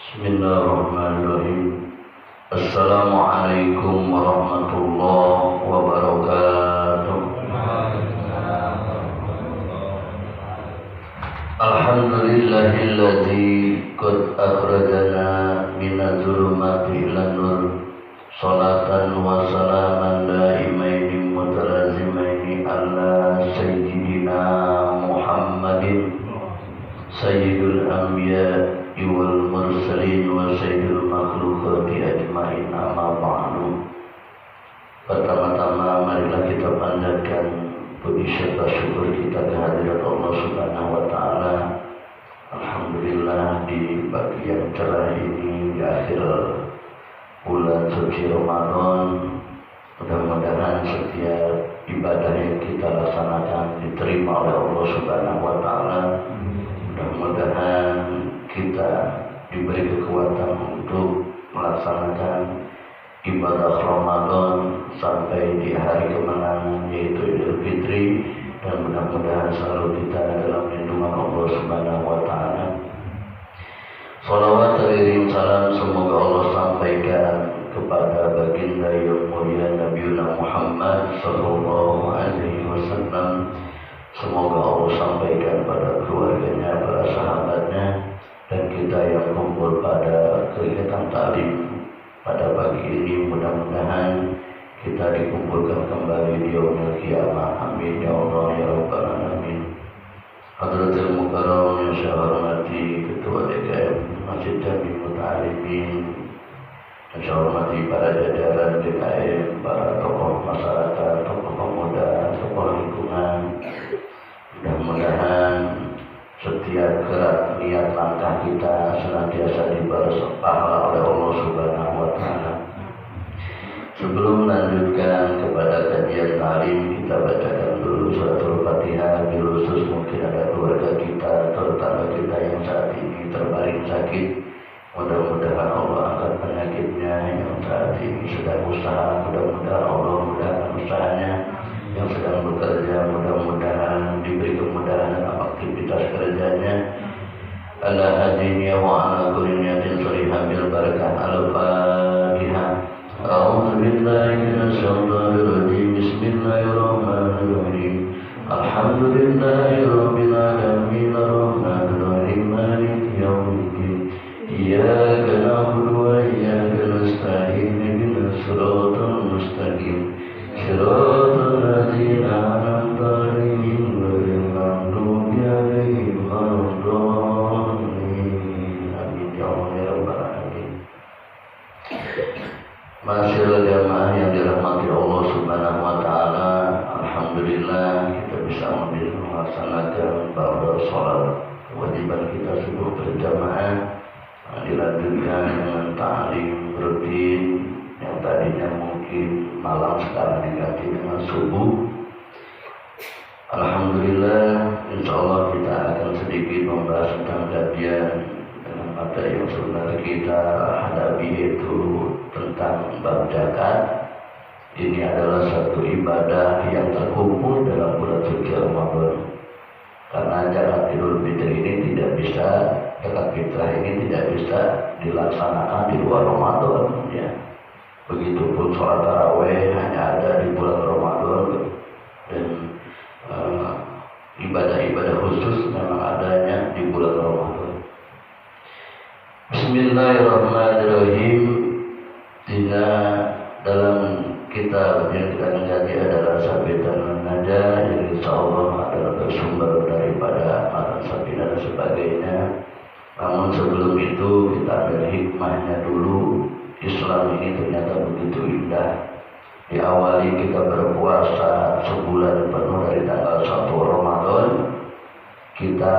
Bismillahirrahmanirrahim. Assalamualaikum warahmatullahi wabarakatuh. Alhamdulillahilladzi qad akhrajana minadz zulumati ilan nur. Salatan wa salaman daimaini mutalazimaini ala sayyidina Muhammadin sayyidul anbiya wal mursalin wa sayyidul makhluqati ajmain, amma ba'du. Pertama-tama marilah kita panjatkan puji serta syukur kita kehadirat Allah Subhanahu wa taala. Alhamdulillah, di bagian cerah ini di akhir bulan suci Ramadan, mudah-mudahan setiap ibadah yang kita laksanakan diterima oleh Allah Subhanahu wa taala. Mudah-mudahan kita diberi kekuatan untuk melaksanakan ibadah Ramadan sampai di hari kemenangan, yaitu Idul Fitri, dan mudah-mudahan selalu kita dalam lindungan Allah Subhanahu wa taala. Shalawat teriring salam semoga Allah sampaikan kepada baginda yang mulia Nabi Muhammad sallallahu alaihi wasallam. Semoga Allah sampaikan pada keluarganya, para sahabatnya, dan kita yang kumpul pada kegiatan taklim pada pagi ini. Mudah-mudahan kita dikumpulkan kembali di yaumil qiyamah. Amin ya Allah ya rabbal alamin. Hadratul Mukarram yang saya hormati Ketua DKM Masjid Jami Muta'alimin, yang saya hormati para jajaran DKM, para tokoh masyarakat, tokoh pemuda, tokoh lingkungan. Mudah-mudahan setiap gerak niat langkah kita senantiasa dibalas pahala oleh Allah Subhanahu wa taala. Sebelum melanjutkan kepada kajian taklim, kita bacakan dulu suratul Fatihah. Khusus mungkin ada keluarga kita atau tetangga kita yang saat ini terbaring sakit. Mudah-mudahan Allah angkat penyakitnya. Yang saat ini sedang usaha, mudah-mudahan Allah mudahkan usahanya. Yang sedang bekerja, mudah-mudahan diberi kemudahan dalam aktivitas kerjanya. Ala hadinya wa ala kulli niyatin shalihah bil barakah. Al-Fatihah. A'udzu billahi minasy syaithanir rajim. Bismillahirrahmanirrahim. Alhamdulillahi rabbil alamin, arrahmanir rahim, maliki yaumiddin. Iyyaka na'budu wa iyyaka nasta'in. Ihdinas siratal mustaqim. Shiratal ladzina an'amta 'alaihim ghairil maghdubi 'alaihim waladdallin. Amin ya Allah ya rabbal alamin. Masyaallah jamaah yang dirahmati Allah Subhanahu wa taala, alhamdulillah kita bisa melaksanakan pada salat kewajiban kita subuh berjamaah, dilanjutkan dengan ta'lim rutin yang tadinya mungkin malam, sekarang diganti dengan subuh. Alhamdulillah, insyaallah kita akan sedikit membahas tentang kajian dengan materi yang sebenarnya kita hadapi, yaitu tentang bab zakat. Ini adalah satu ibadah yang terkumpul dalam bulan suci Ramadan. Karena zakat Idul Fitri ini tidak bisa, zakat fitrah ini tidak bisa dilaksanakan di luar Ramadan, ya. Begitupun sholat tarawih hanya ada di bulan Ramadan, dan ibadah-ibadah khusus memang adanya di bulan Ramadan. Bismillahirrahmanirrahim. Dalam kitab yang kita menjadi adalah Sabitan Najah, yang insyaallah adalah bersumber daripada matan Sabina dan sebagainya. Namun sebelum itu kita ambil hikmahnya dulu. Islam ini ternyata begitu indah. Diawali kita berpuasa sebulan penuh dari tanggal 1 Ramadan. Kita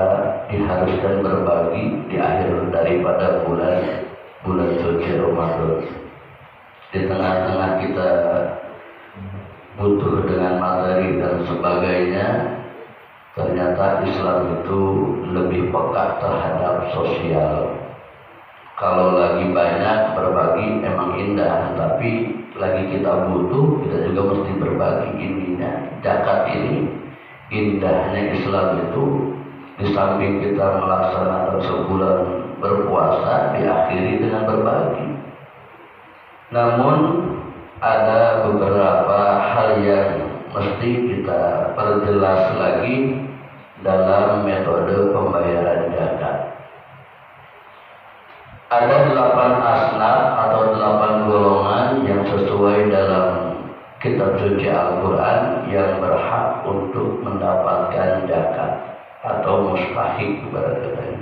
diharuskan berbagi di akhir daripada bulan suci Ramadan. Di tengah-tengah kita butuh dengan materi dan sebagainya, ternyata Islam itu lebih peka terhadap sosial. Kalau lagi banyak berbagi emang indah, tapi lagi kita butuh, kita juga mesti berbagi. Ininya zakat ini, indahnya Islam itu, di samping kita melaksanakan sebulan berpuasa diakhiri dengan berbagi. Namun ada beberapa hal yang mesti kita perjelas lagi dalam metode pembayaran zakat. Ada 8 asnaf atau 8 golongan yang sesuai dalam kitab suci Al-Quran yang berhak untuk mendapatkan zakat atau mustahik kepada katanya.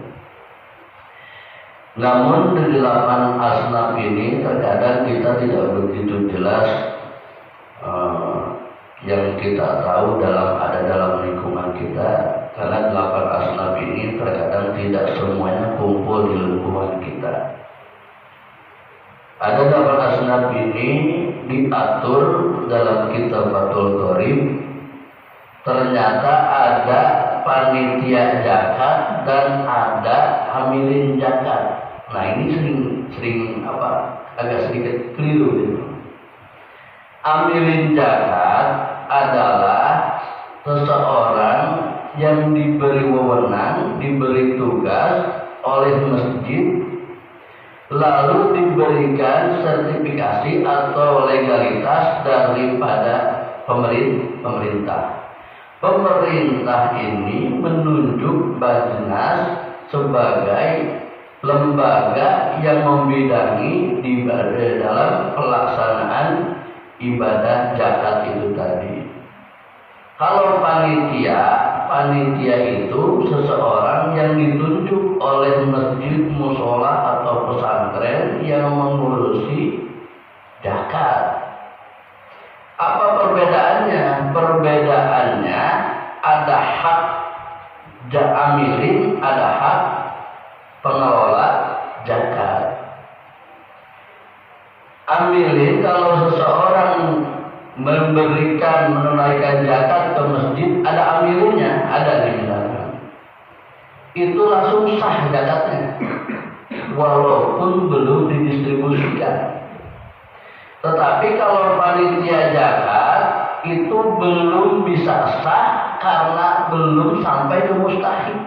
Namun di 8 asnaf ini terkadang kita tidak begitu jelas yang kita tahu ada dalam lingkungan kita, karena 8 asnaf ini terkadang tidak semuanya kumpul di lingkungan kita. Ada 8 asnaf ini diatur dalam kitab Fathul Qorib. Ternyata ada panitia zakat dan ada amilin zakat. Nah ini sering agak sedikit keliru gitu. Amilin zakat adalah seseorang yang diberi wewenang, diberi tugas oleh masjid, lalu diberikan sertifikasi atau legalitas daripada pemerintah. Pemerintah ini menunjuk Bajnas sebagai lembaga yang membidangi di dalam pelaksanaan ibadah zakat itu tadi. Kalau panitia itu seseorang yang ditunjuk oleh masjid, musola atau pesantren yang mengurusi zakat. Apa perbedaannya? Perbedaannya ada hak amilin, ada hak pengelola zakat. Amilin kalau seseorang menunaikan zakat ke masjid, ada amilinnya, ada di belakang. Itu langsung sah zakatnya, walaupun belum didistribusikan. Tetapi kalau panitia zakat itu belum bisa sah karena belum sampai ke mustahik.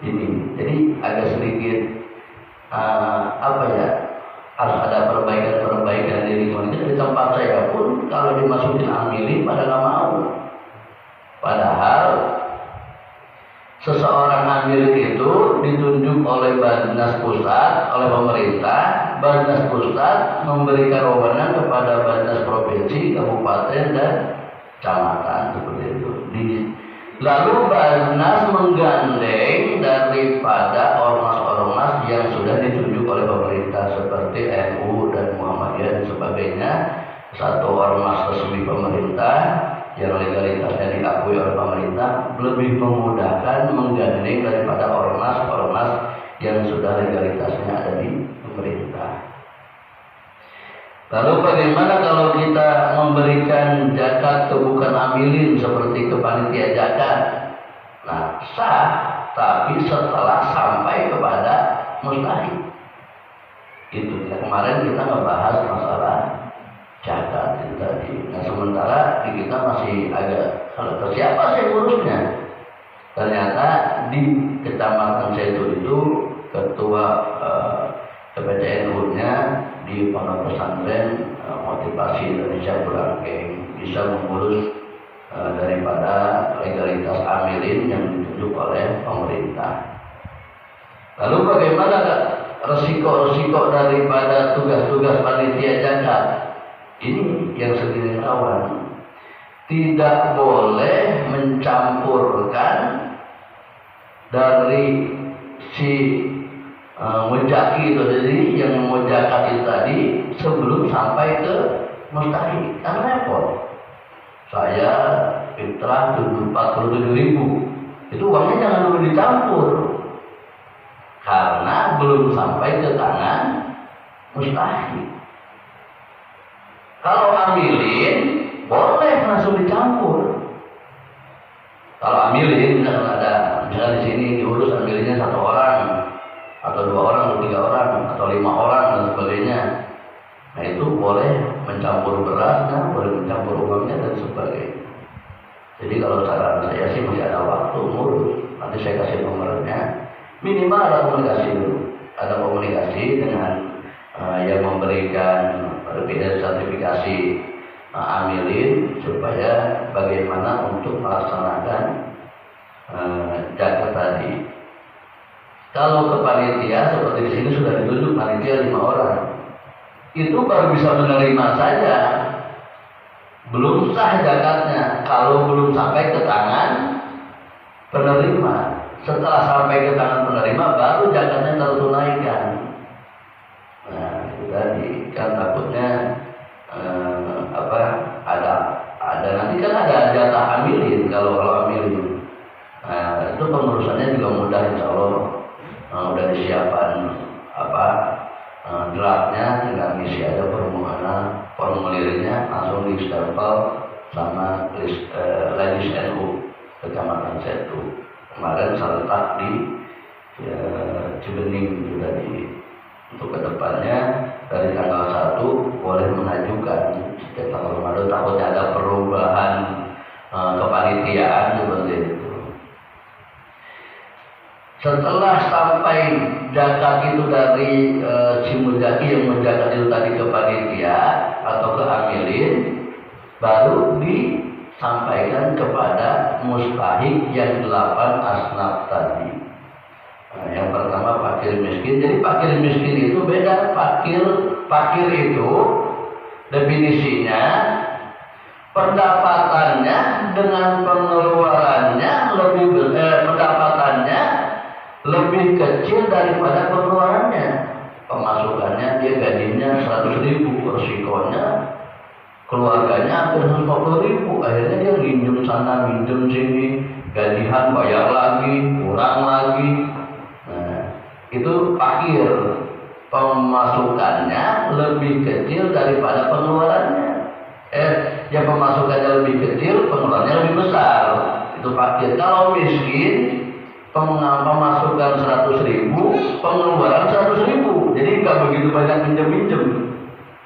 Ini jadi agak sedikit harus ada perbaikan di lingkungan kita. Di tempat saya pun kalau dimasukin amilin pada nggak mau. Padahal seseorang amilin itu ditunjuk oleh Bajnas Pusat, oleh pemerintah. Bajnas Pusat memberikan wewenang kepada Bajnas Provinsi, Kabupaten dan Kecamatan seperti itu. Lalu Bajnas menggandeng daripada ormas-ormas yang sudah ditunjuk oleh pemerintah seperti NU dan Muhammadiyah dan sebagainya, satu ormas resmi pemerintah yang legalitasnya diakui oleh pemerintah, lebih memudahkan menggandeng daripada ormas-ormas yang sudah legalitasnya ada di pemerintah. Lalu bagaimana kalau kita memberikan zakat ke bukan amilin seperti ke panitia zakat? Nah, sah, tapi setelah sampai kepada mustahik. Itu ya, kemarin kita ngebahas masalah zakat itu tadi. Nah, sementara di kita masih agak kalau siapa sih ngurusnya? Ternyata di Kecamatan Setu itu ketua PPCNU-nya di Pondok Pesantren Motivasi Indonesia Burangkeng bisa mengurus daripada legalitas amilin yang ditunjuk oleh pemerintah. Lalu bagaimana resiko-resiko daripada tugas-tugas panitia zakat? Ini yang segini rawan. Tidak boleh mencampurkan dari si mujaki itu tadi, yang mujakat itu tadi sebelum sampai ke mustahik. Kan repot. Saya fitrah 47.000, itu uangnya jangan dulu dicampur karena belum sampai ke tangan mustahik. Kalau amilin boleh langsung dicampur. Kalau amilin misalnya di sini diurus amilinnya 1 orang atau 2 orang atau 3 orang atau 5 orang dan sebagainya. Nah itu boleh mencampur berasnya, boleh mencampur uangnya dan sebagainya. Jadi kalau saran saya sih masih ada waktu ngurus. Nanti saya kasih nomornya. Minimal ada komunikasi dulu, ada komunikasi dengan yang memberikan sertifikasi amilin supaya bagaimana untuk melaksanakan zakat tadi. Kalau ke panitia seperti di sini sudah ditunjuk panitia 5 orang, itu baru bisa menerima saja, belum sah zakatnya kalau belum sampai ke tangan penerima. Setelah sampai ke tangan penerima baru zakatnya tertunaikan. Nah itu tadi kan takutnya ada nanti kan ada jatah amilin kalau amilin. Nah, itu pengurusannya juga mudah, insya Allah. Udah disiapkan draftnya, tinggal ngisi aja formulirnya, langsung di stempel sama Lajis NU Kecamatan Setu. Kemarin serentak di Cibening itu tadi. Untuk kedepannya dari tanggal 1 boleh mengajukan setiap tanggal Ramadan, takutnya ada perubahan kepanitiaan seperti itu. Setelah sampai zakat itu dari si muzaki yang menzakat itu tadi ke panitia atau ke amilin, baru disampaikan kepada mustahik yang 8 asnaf tadi. Nah, yang pertama fakir miskin. Jadi fakir miskin itu beda. Fakir itu definisinya pendapatannya dengan pengeluarannya pendapatannya lebih kecil daripada pengeluarannya. Pemasukannya dia gajinya 100.000, resikonya keluarganya hampir 140.000. Akhirnya dia minjem sana minjem sini, gajian bayar lagi, kurang lagi. Nah, itu fakir. Pemasukannya lebih kecil daripada pengeluarannya. Yang pemasukannya lebih kecil, pengeluarannya lebih besar. Itu fakir. Kalau miskin, pemasukan 100.000, pengeluaran 100.000. Jadi nggak begitu banyak minjem.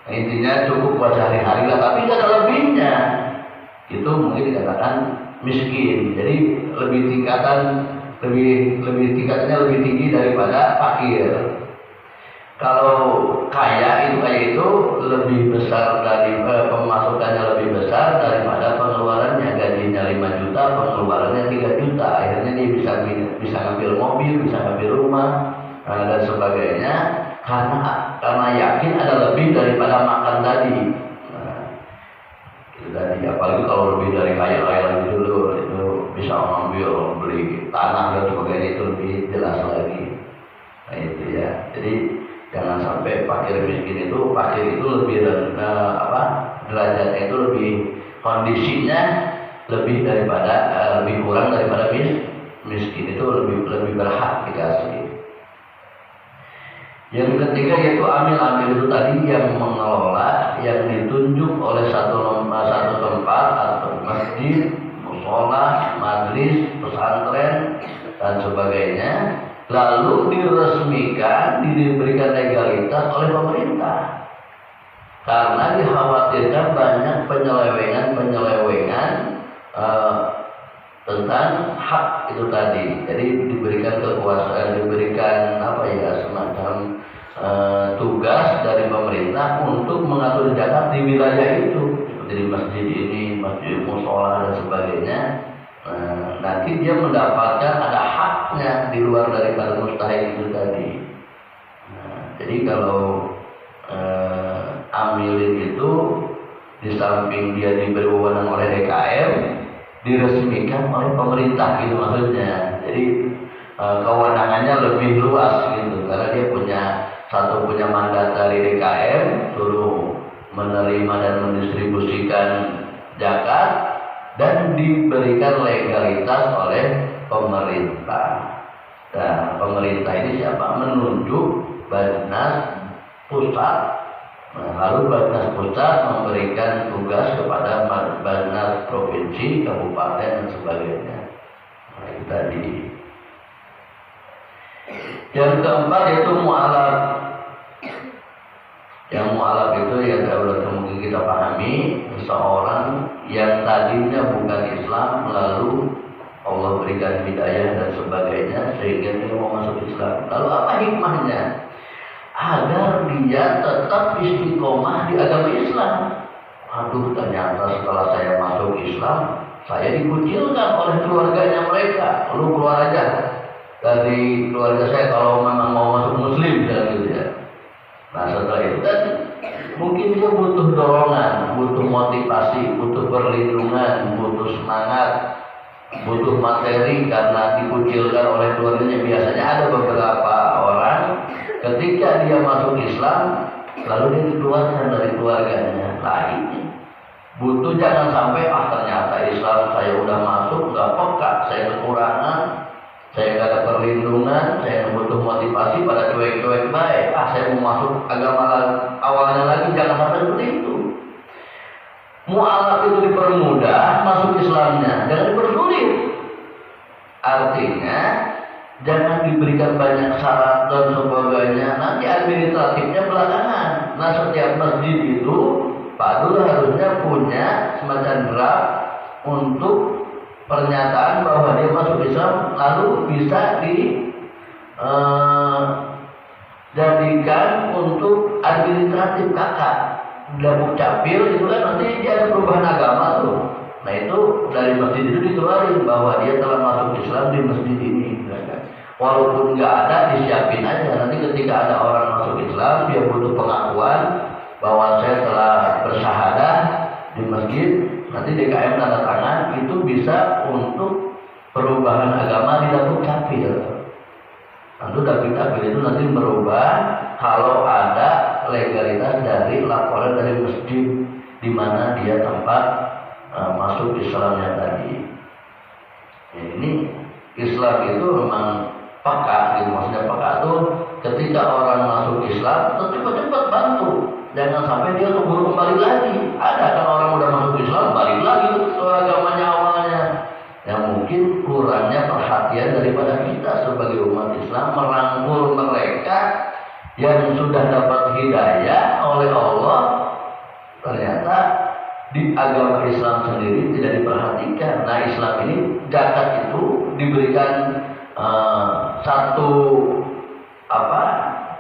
Nah, intinya cukup buat sehari-hari lah, tapi nggak ada lebihnya. Itu mungkin dikatakan miskin. Jadi tingkatnya lebih tinggi daripada fakir. Kalau kaya itu lebih besar dari pemasukannya lebih besar daripada pengeluarannya. Gajinya 5 juta, pengeluarannya 3 juta. Akhirnya dia bisa ngambil mobil, bisa ngambil rumah dan sebagainya karena yakin ada lebih daripada makan tadi. Nah, itu tadi. Apalagi kalau lebih dari kaya lagi dulu, itu bisa ngambil beli tanah dan sebagainya, itu lebih jelas lagi. Nah itu ya. Jadi jangan sampai fakir itu lebih derajatnya itu lebih, kondisinya lebih kurang daripada miskin. Itu lebih berhak dikasih. Yang ketiga yaitu amil itu tadi yang mengelola, yang ditunjuk oleh satu tempat atau masjid, mushola, majlis, pesantren dan sebagainya, lalu diresmikan, diberikan legalitas oleh pemerintah. Karena dikhawatirkan banyak penyelewengan tentang hak itu tadi. Jadi diberikan kekuasaan, diberikan semacam tugas dari pemerintah untuk mengatur zakat di wilayah itu, seperti di masjid ini, masjid mushola dan sebagainya. Nanti dia mendapatkan ada haknya di luar daripada mustahik itu tadi. Jadi kalau amilin itu di samping dia diberi wewenang oleh DKM, diresmikan oleh pemerintah gitu maksudnya. Jadi kewenangannya lebih luas gitu, karena dia punya mandat dari DKM, suruh menerima dan mendistribusikan zakat, dan diberikan legalitas oleh pemerintah. Dan pemerintah ini siapa? Menunjuk Basnas Pusat. Lalu Basnas Pusat memberikan tugas kepada Basnas Provinsi, Kabupaten dan sebagainya. Nah, itu tadi. Yang keempat yaitu mu'alaf. Yang mu'alaf itu yang mungkin kita pahami, seseorang yang tadinya bukan Islam lalu Allah berikan hidayah dan sebagainya sehingga dia mau masuk Islam. Lalu apa hikmahnya? Agar dia tetap istiqomah di agama Islam. Aduh, ternyata setelah saya masuk Islam, saya dikucilkan oleh keluarganya mereka. Lu keluar aja dari keluarga saya kalau memang mau masuk Muslim dan gitu ya. Nah setelah itu kan mungkin dia butuh dorongan, butuh motivasi, butuh perlindungan, butuh semangat, butuh materi karena dikucilkan oleh keluarganya. Biasanya ada beberapa orang ketika dia masuk Islam lalu dia dikeluarkan dari keluarganya. Nah ini butuh, jangan sampai ternyata Islam saya udah masuk nggak peka, saya kekurangan, saya nggak ada perlindungan, saya butuh motivasi pada cuek-cuek baik. Saya mau masuk agama awalnya lagi, jangan sampai seperti itu. Mu'alaf itu dipermudah, masuk Islamnya jangan dipersulit. Artinya jangan diberikan banyak syarat dan sebagainya, nanti administratifnya belakangan. Nah setiap masjid itu Pak Dul harusnya punya semacam draft untuk pernyataan bahwa dia masuk Islam, lalu bisa dijadikan untuk administratif kakak. Dapur capil itu kan nanti dia ada perubahan agama tuh. Nah itu dari masjid itu dikeluarin bahwa dia telah masuk Islam di masjid ini. Walaupun nggak ada, disiapin aja. Nanti ketika ada orang masuk Islam, dia butuh pengakuan bahwa saya telah bersyahadah di masjid. Nanti DKM tanda tangan itu bisa untuk perubahan agama di dapur capil. Tentu dapur capil itu nanti merubah kalau ada legalitas dari laporan dari masjid di mana dia tempat masuk Islamnya tadi. Ya, ini Islam itu memang peka, gitu. Maksudnya peka itu ketika orang masuk Islam, cepat-cepat bantu. Jangan sampai dia keburu kembali lagi. Ada kan orang udah masuk Islam balik lagi ke agamanya awalnya. Yang mungkin kurangnya perhatian daripada kita sebagai umat Islam merangkul mereka yang sudah dapat hidayah oleh Allah. Ternyata di agama Islam sendiri tidak diperhatikan. Nah Islam ini zakat itu diberikan satu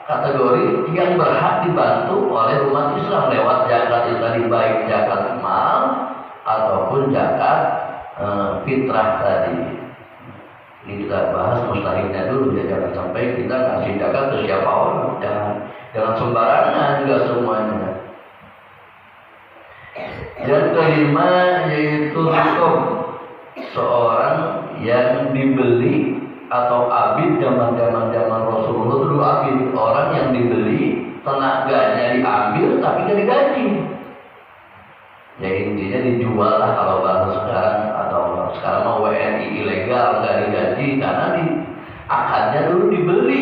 kategori yang berhak dibantu oleh umat Islam lewat zakat itu tadi, baik zakat mal ataupun zakat fitrah tadi. Ini kita bahas mustahilnya dulu ya, jangan sampai kita ngasih zakat ke siapa orang, jangan sembarangan juga semuanya. Yang kelima yaitu hukum seorang yang dibeli atau abid. Zaman Rasulullah dulu abid, orang yang dibeli, tenaganya diambil tapi nggak digaji. Ya intinya dijual lah kalau bahasa sekarang, atau sekarang mau WNI ilegal nggak digaji karena di akadnya dulu dibeli.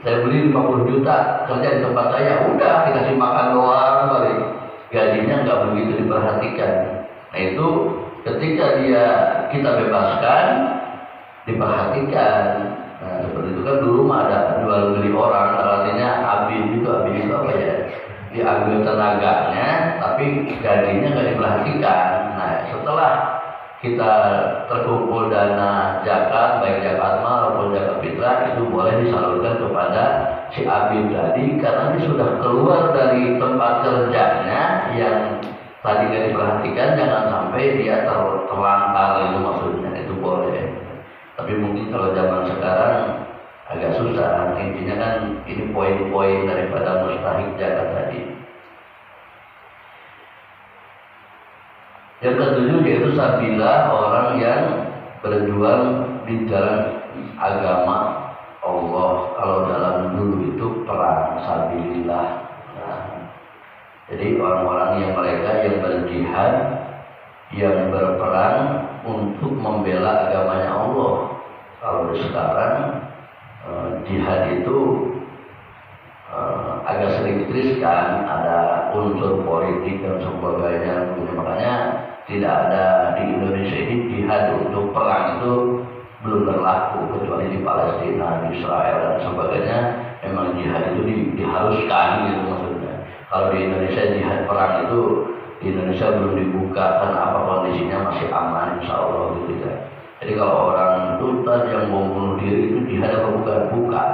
Saya beli 50 juta kerja di tempat saya, udah dikasih makan doang, balik gajinya nggak begitu diperhatikan. Nah itu ketika kita bebaskan diperhatikan. Nah seperti itu kan dulu mah ada jual beli orang, artinya abid itu apa ya, diambil tenaganya tapi gajinya nggak diperhatikan. Nah setelah kita terkumpul dana zakat, baik zakat mal maupun zakat fitrah, itu boleh disalurkan kepada si abid tadi karena dia sudah keluar dari tempat kerjanya yang tadi nggak diperhatikan. Jangan sampai dia terlantar, itu maksudnya, itu boleh. Tapi mungkin kalau zaman sekarang agak susah. Intinya kan ini poin-poin daripada mustahik zakat tadi. Yang ketujuh yaitu sabila, orang yang berjuang di jalan agama Allah. Kalau dalam dulu itu perang sabilillah. Nah, jadi orang-orang yang mereka yang berjihad, yang berperang untuk membela agamanya Allah. Kalau sekarang jihad itu agak sedikit riskan, ada unsur politik dan sebagainya. Makanya tidak ada di Indonesia ini jihad untuk perang itu belum berlaku, kecuali di Palestina, di Israel dan sebagainya. Memang jihad itu diharuskan gitu maksudnya. Kalau di Indonesia jihad perang itu di Indonesia belum dibuka karena apa, kondisinya masih aman insya Allah gitu ya. Jadi kalau orang itu yang mau bunuh diri diri itu jihad apa bukan? Bukan.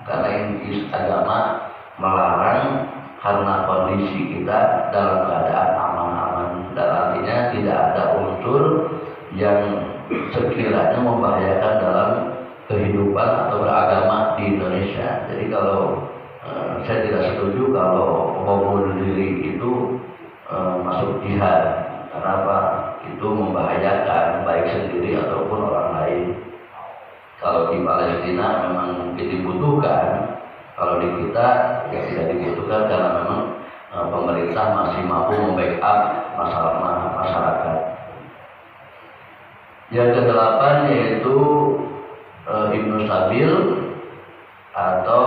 Karena ini agama melarang karena kondisi kita dalam keadaan aman-aman, dan artinya tidak ada unsur yang sekiranya membahayakan dalam kehidupan atau beragama di Indonesia. Jadi kalau saya tidak setuju kalau bom bunuh diri itu masuk jihad. Kenapa? Itu membahayakan baik sendiri ataupun orang lain. Kalau di Palestina memang mungkin dibutuhkan, kalau di kita ya tidak dibutuhkan karena memang pemerintah masih mampu membackup masyarakat. Yang kedelapan yaitu Ibnu Sabil atau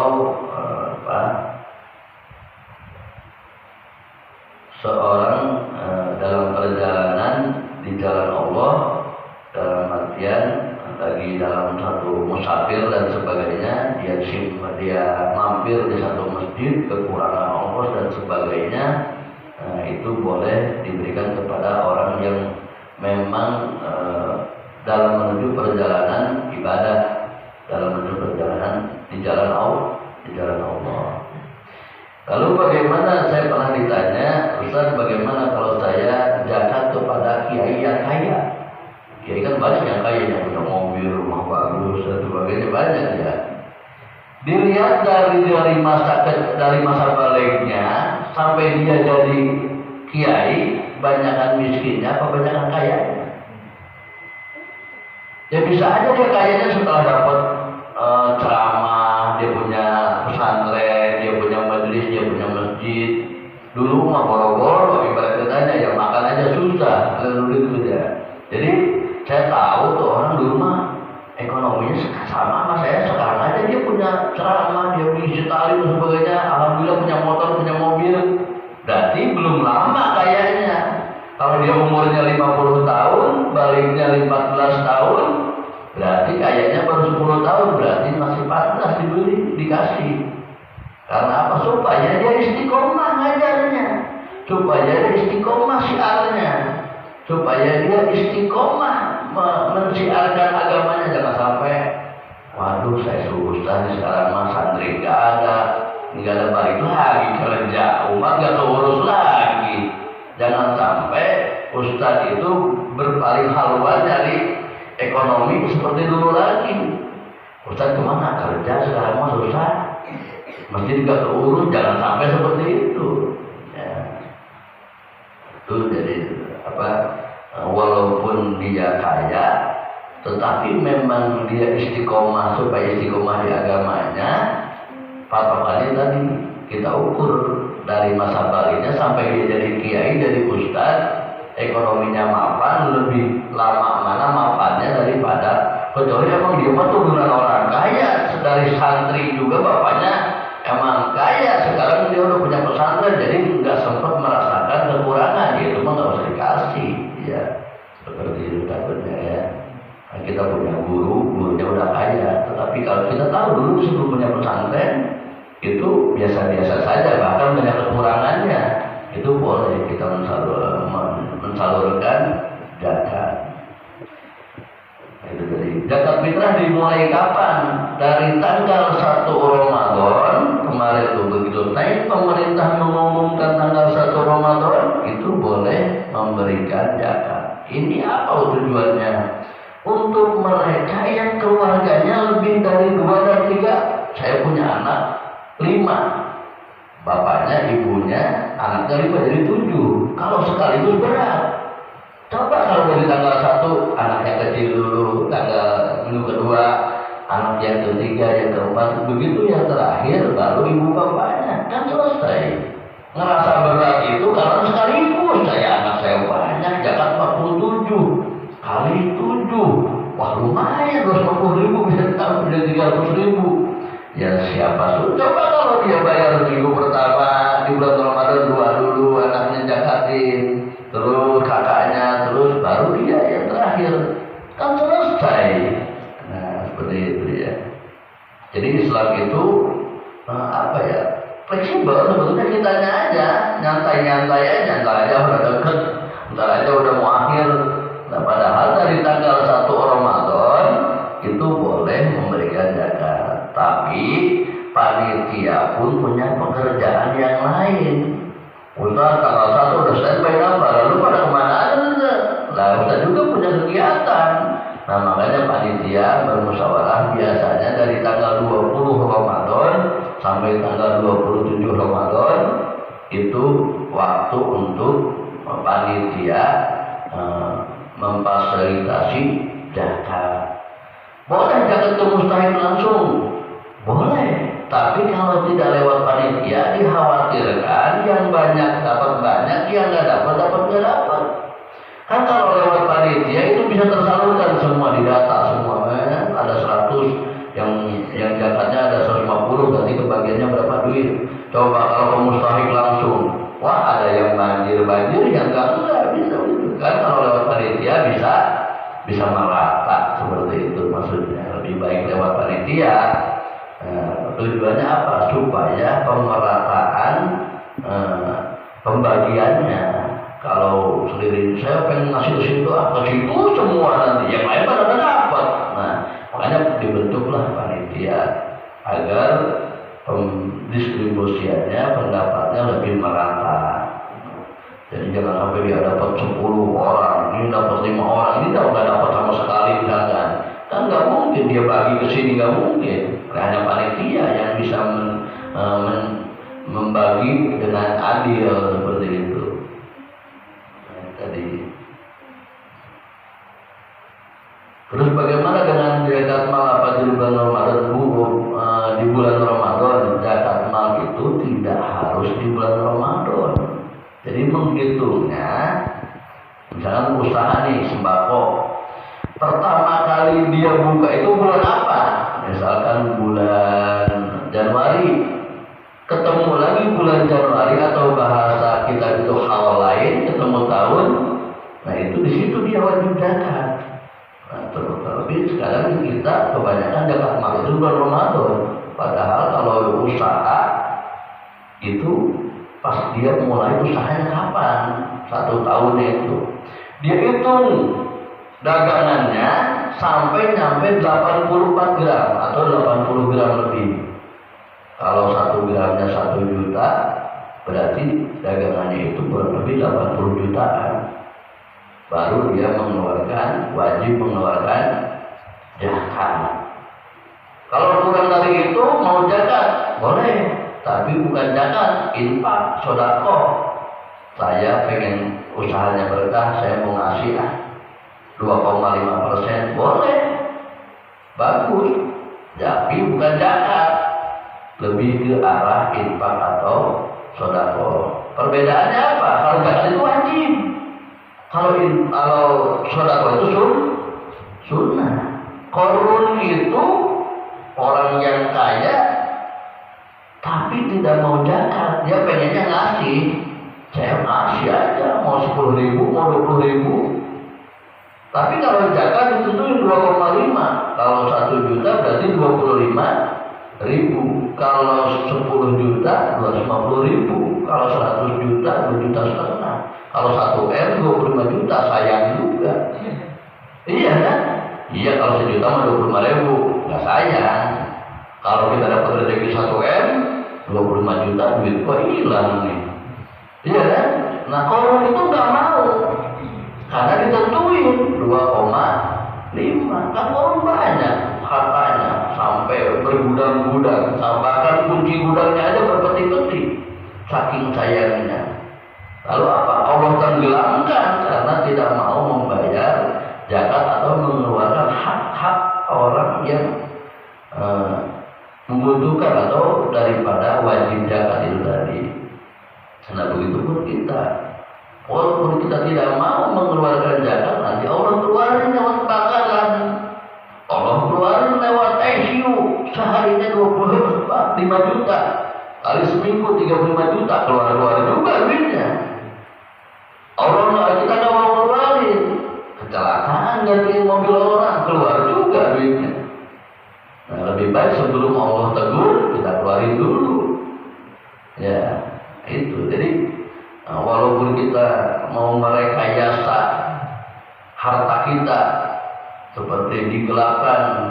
seorang dalam perjalanan di jalan Allah, dalam artian lagi dalam satu musafir dan sebagainya, dia mampir di satu masjid, kekurangan ongkos dan sebagainya, itu boleh diberikan kepada orang yang memang dalam menuju perjalanan ibadah, dalam menuju perjalanan di jalan Allah. Lalu bagaimana, saya pernah ditanya, Ustaz, bagaimana kalau saya zakat kepada kiai yang kaya? Kiai kan banyak yang kaya, yang punya mobil, rumah bagus dan sebagainya, banyak ya. Dilihat dari masa baliknya sampai dia jadi kiai, banyakan miskinnya apa banyakan kayanya? Ya bisa aja dia kayanya setelah dapat ceramah, dia punya pesantren, dia punya majelis, dia punya masjid. Dulu mah boro-boro, ibarat katanya ya makan aja susah, lalu itu ya. Jadi saya tahu tuh orang dulu mah ekonominya sama sama saya. Sekarang aja dia punya ceramah, dia punya tali dan sebagainya. Alhamdulillah punya motor, punya mobil. Berarti belum lama kayaknya. Kalau dia umurnya 50 tahun, baliknya 14 tahun, berarti kayaknya baru 10 tahun, berarti masih 14 dibeli, dikasih. Karena apa? Supaya dia istiqomah ngajarnya, supaya dia istiqomah syiarnya, supaya dia istiqomah mensiarkan agamanya. Jangan sampai, waduh saya susah nih sekarang mah santri nggak ada balik lagi kerja, umat nggak keurus lagi. Jangan sampai ustadz itu berpaling haluan dari ekonomi seperti dulu lagi. Ustadz kemana kerja sekarang mah susah, masjid nggak keurus. Jangan sampai seperti itu. Ya. Itu jadi walaupun dia kaya, tetapi memang dia istiqomah, supaya istiqomah di agamanya. Patokannya tadi kita ukur dari masa baliknya sampai dia jadi kiai, jadi ustadz, ekonominya mapan, lebih lama mana mapannya daripada, kecuali emang dia mah turunan orang kaya, dari santri juga bapaknya emang kaya, sekarang dia udah punya pesantren, jadi nggak sempat merasakan kekurangan, itu mah nggak usah dikasih, ya seperti itu takutnya ya. Nah, kita punya gurunya udah kaya, tetapi kalau kita tahu dulu sebelum punya pesantren itu biasa-biasa saja, bahkan banyak kekurangannya, itu boleh kita mensalurkan zakat. Itu tadi. Zakat fitrah dimulai kapan? Dari tanggal 1 Ramadan kemarin tuh, begitu naik pemerintah mengumumkan tanggal 1 Ramadan itu boleh memberikan zakat. Ini apa tujuannya? Untuk mereka yang keluarganya lebih dari 2 dan 3. Saya punya anak 5, bapaknya, ibunya, anaknya 5 jadi 7. Kalau sekaligus berat. Coba kalau dari tanggal 1 anaknya kecil dulu, tanggal minggu kedua anak yang ketiga, yang keempat, begitu yang terakhir baru ibu bapaknya, kan selesai. Ngerasa berat itu karena sekaligus anak saya banyak, zakat 47 kali 7, wah lumayan 250.000 bisa tambah jadi 300.000. Ya siapa suruh? Coba kalau dia bayar minggu pertama di bulan Ramadan 2 dulu, anaknya zakatin, terus kakaknya, terus baru dia yang terakhir, kan selesai. Nah seperti itu ya. Jadi Islam itu fleksibel sebetulnya, kitanya aja nyantai aja udah deket, ntar aja udah mau akhir. Nah padahal dari tanggal 1 Ramadan itu boleh memberikan panitia memfasilitasi zakat. Boleh zakat ke mustahik langsung, boleh. Tapi kalau tidak lewat panitia, dikhawatirkan yang banyak dapat banyak, yang nggak dapat nggak dapat. Kan kalau lewat panitia itu bisa tersalurkan semua, didata semua. Ada 100 yang zakatnya ada 150, berarti kebagiannya berapa duit. Coba kalau ke mustahik langsung, wah ada yang banjir yang enggak bisa gitu. Kan kalau lewat panitia bisa merata, seperti itu maksudnya. Lebih baik lewat panitia. Tujuannya apa? Supaya pemerataan pembagiannya. Kalau sendiri saya pengen ngasih ke situ, ke situ semua nanti yang lain pada dapat. Nah, makanya dibentuklah panitia agar distribusiannya, pendapatnya lebih merata. Jadi jangan sampai dia dapat 10 orang, ini dapat 5 orang, ini nggak dapat sama sekali misalkan. Kan nggak mungkin dia bagi ke sini, nggak mungkin. Hanya panitia yang bisa membagi dengan adil seperti itu. Nah, tadi. Terus bagaimana dengan zakat mal apa di bulan Ramadan? Di bulan Ramadan zakat mal itu tidak harus di bulan Ramadan. Jadi menghitungnya, misalnya usaha nih sembako. Pertama kali dia buka itu bulan apa? Misalkan bulan Januari, ketemu lagi bulan Januari atau bahasa kita itu hal lain, ketemu tahun. Nah itu di situ dia wajib zakat. Nah, terlebih sekarang kita kebanyakan zakat mal itu bulan Ramadan. Padahal kalau usaha itu pas dia mulai usahanya kapan? 1 tahun itu. Dia hitung dagangannya sampai nyampe 84 gram atau 80 gram lebih. Kalau 1 gramnya 1 juta, berarti dagangannya itu kurang lebih 80 jutaan. Baru dia wajib mengeluarkan zakat. Kalau kurang dari itu mau zakat, boleh. Tapi bukan zakat, infak, sedekah. Saya pengen usahanya berkah, saya mau ngasih 2,5%, boleh, bagus. Tapi bukan zakat, lebih ke arah infak atau sedekah. Perbedaannya apa? Kalau zakat itu wajib, kalau sedekah itu sunnah. Korun itu orang yang kaya tapi tidak mau zakat, dia pengennya ngasih. Saya ngasih aja, mau 10.000, mau 20.000. Tapi kalau zakat ditentuin 2,5. Kalau 1 juta berarti 25.000. Kalau 10 juta 250.000. Kalau 100 juta 2,5 juta. Kalau 1 M 25 juta, sayang juga. Iya kan? Iya, kalau 1 juta mah 25.000, nggak sayang. Kalau kita dapat rezeki 1 M 25 juta, duit kok hilang nih. Iya kan? Nah kalau itu nggak mau, karena ditentuin 2,5. Kan orang banyak hartanya sampai bergudang-gudang, bahkan kunci gudangnya aja berpeti-peti, saking sayangnya. Lalu apa? Allah tenggelamkan karena tidak mau membayar zakat atau mengeluarkan hak-hak orang yang membutuhkan atau daripada wajib zakat itu tadi. Nah begitu pun kita, walaupun kita tidak mau mengeluarkan zakat, nanti Allah keluarin lewat bakaran, Allah keluarin lewat ICU, seharinya 25 juta, kali seminggu 35 juta, keluar juga duitnya. Allah kita nggak mau keluarin, kecelakaan gantiin mobil orang, keluar juga duitnya. Nah lebih baik sebelum Allah tegur, kita keluarin dulu. Ya. Itu jadi walaupun kita mau merekayasa harta kita seperti digelapkan,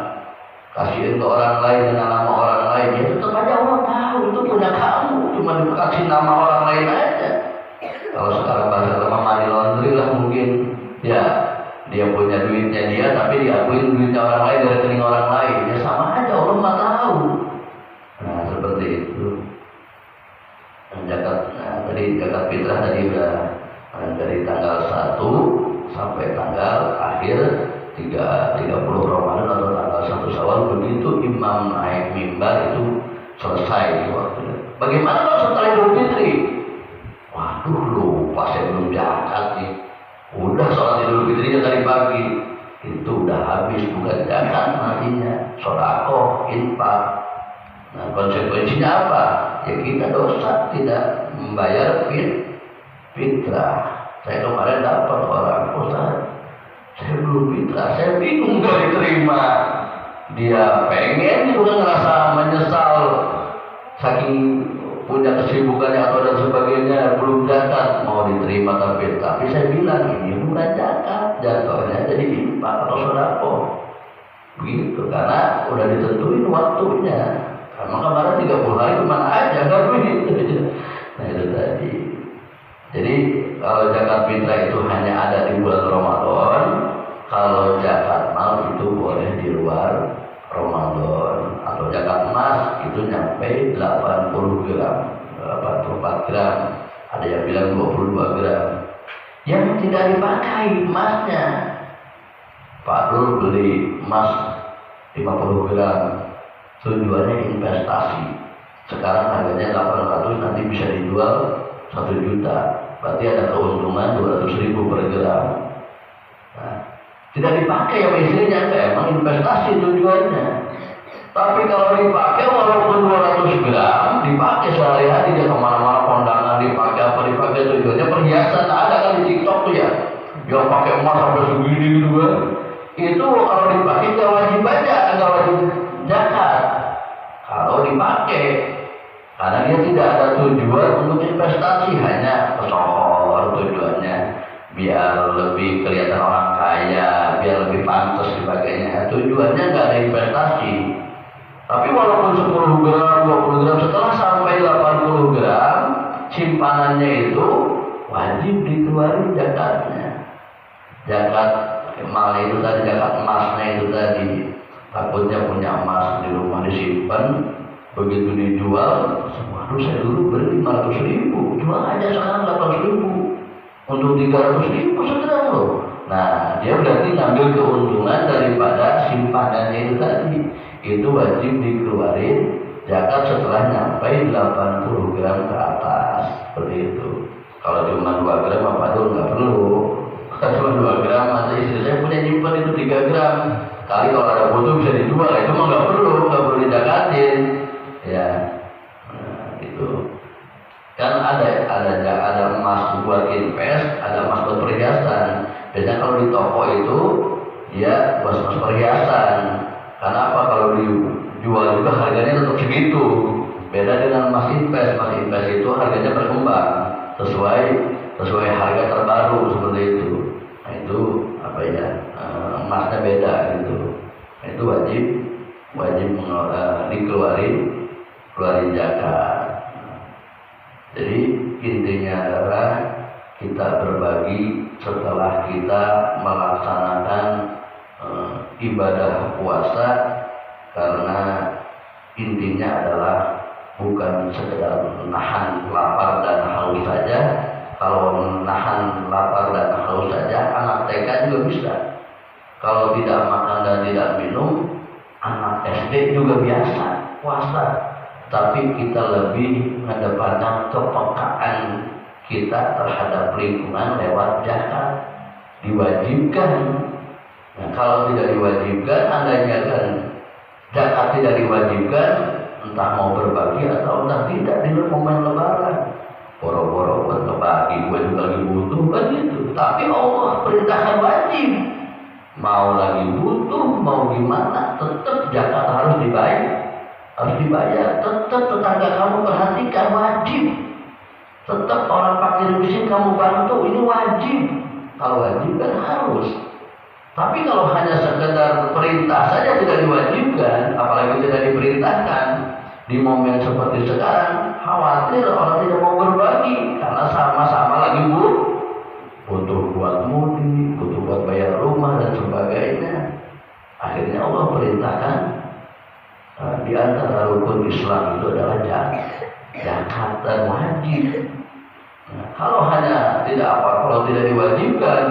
kasihin ke orang lain dengan nama orang lain, ya tetap aja Allah tahu itu punya kamu, cuma dikasih nama orang lain aja. Kalau sekarang bahasa sama money laundry lah mungkin, ya dia punya duitnya dia tapi diakuin duitnya orang lain dari rekening orang lain, ya sama aja, Allah nggak tahu. Nah seperti itu. Zakat, tadi zakat fitrah tadi udah dari tanggal 1 30 Ramadan atau tanggal 1 Syawal, begitu imam naik mimbar itu selesai waktunya. Bagaimana kalau setelah Idul Fitri? Waduh, lupa saya belum zakat nih. Udah sholat Idul Fitri dari pagi, itu udah habis, bukan zakat nantinya, sedekah, infak. Nah, konsekuensinya apa? Ya kita dosa, tidak membayar fitrah. Saya kemarin dapat orang, Ustaz, saya belum fitrah, saya bingung gak diterima. Dia pengen juga ngerasa menyesal saking punya kesibukannya atau dan sebagainya, belum zakat, mau diterima tapi saya bilang ini bukan zakat, jatuhnya jadi infak atau sedekah. Begitu, karena udah ditentuin waktunya. Karena kemarin 30 hari kemana aja, gak begitu. Nah itu tadi. Jadi kalau zakat fitrah itu hanya ada di bulan Ramadan, kalau zakat mal itu boleh di luar Ramadan. Atau zakat emas itu nyampe 80 gram, 84 gram, ada yang bilang 22 gram. Yang tidak dipakai emasnya, Pak Dul beli emas 50 gram, tujuannya investasi. Sekarang harganya 800, nanti bisa dijual 1 juta, berarti ada keuntungan 200.000 per gram. Nah, tidak dipakai sama istrinya, emang investasi tujuannya. Tapi kalau dipakai walaupun 200 gram, dipakai sehari-hari, dia kemana-mana kondangan, dipakai apa, dipakai tujuannya perhiasan. Ada kan di TikTok tuh ya, yang pakai emas sampai segini gitu kan. Itu kalau dipakai nggak wajib aja, nggak wajib zakat. Kalau dipakai, karena dia tidak ada tujuan untuk investasi, hanya kesohor tujuannya, biar lebih kelihatan orang kaya, biar lebih pantas sebagainya. Tujuannya nggak ada investasi. Tapi walaupun 10 gram, 20 gram, setelah sampai 80 gram, simpanannya itu wajib dikeluarin zakatnya. Zakat mal itu tadi, zakat emasnya itu tadi. Takutnya punya emas di rumah disimpan, begitu dijual, waduh saya dulu beli 500.000, jual aja sekarang 800.000, untuk 300.000 sekarang loh. Nah, dia berarti ngambil keuntungan daripada simpanannya itu tadi. Itu wajib dikeluarin zakat setelah nyampe 80 gram ke atas, seperti itu. Kalau cuma 2 gram apa dulu nggak perlu. Kalau cuma 2 gram, masa istri saya punya nyimpan itu 3 gram. Kali kalau ada butuh bisa dijual, itu mah nggak perlu dizakatin. Ya, nah, itu kan ada emas buat invest, ada emas buat perhiasan. Biasanya kalau di toko itu ya emas perhiasan. Karena apa, kalau dijual juga harganya tetap segitu. Beda dengan emas invest. Emas invest itu harganya berkembang sesuai harga terbaru, seperti itu. Nah itu apa ya, emasnya beda gitu. Nah, itu wajib keluarin zakat. Jadi intinya adalah kita berbagi setelah kita melaksanakan ibadah puasa, karena intinya adalah bukan sekedar menahan lapar dan haus saja. Kalau menahan lapar dan haus saja, anak TK juga bisa. Kalau tidak makan dan tidak minum, anak SD juga biasa puasa. Tapi kita lebih mengedepankan kepekaan kita terhadap lingkungan lewat zakat. Diwajibkan. Nah, kalau tidak diwajibkan, andainya kan zakat tidak diwajibkan, entah mau berbagi atau entah tidak di momen lebaran, boro-boro buat berbagi, gue juga lagi butuh kan gitu. Tapi Allah perintahkan wajib, mau lagi butuh, mau gimana, tetap zakat harus dibayar. Tetap tetangga kamu perhatikan, wajib. Tetap orang fakir miskin kamu bantu, ini wajib. Kalau wajib kan harus. Tapi kalau hanya sekedar perintah saja tidak diwajibkan, apalagi tidak diperintahkan, di momen seperti sekarang, khawatir orang tidak mau berbagi karena sama-sama lagi butuh buat mudik, butuh buat bayar rumah dan sebagainya. Akhirnya Allah perintahkan di antara rukun Islam itu adalah zakat dan wajib. Nah, kalau hanya kalau tidak diwajibkan,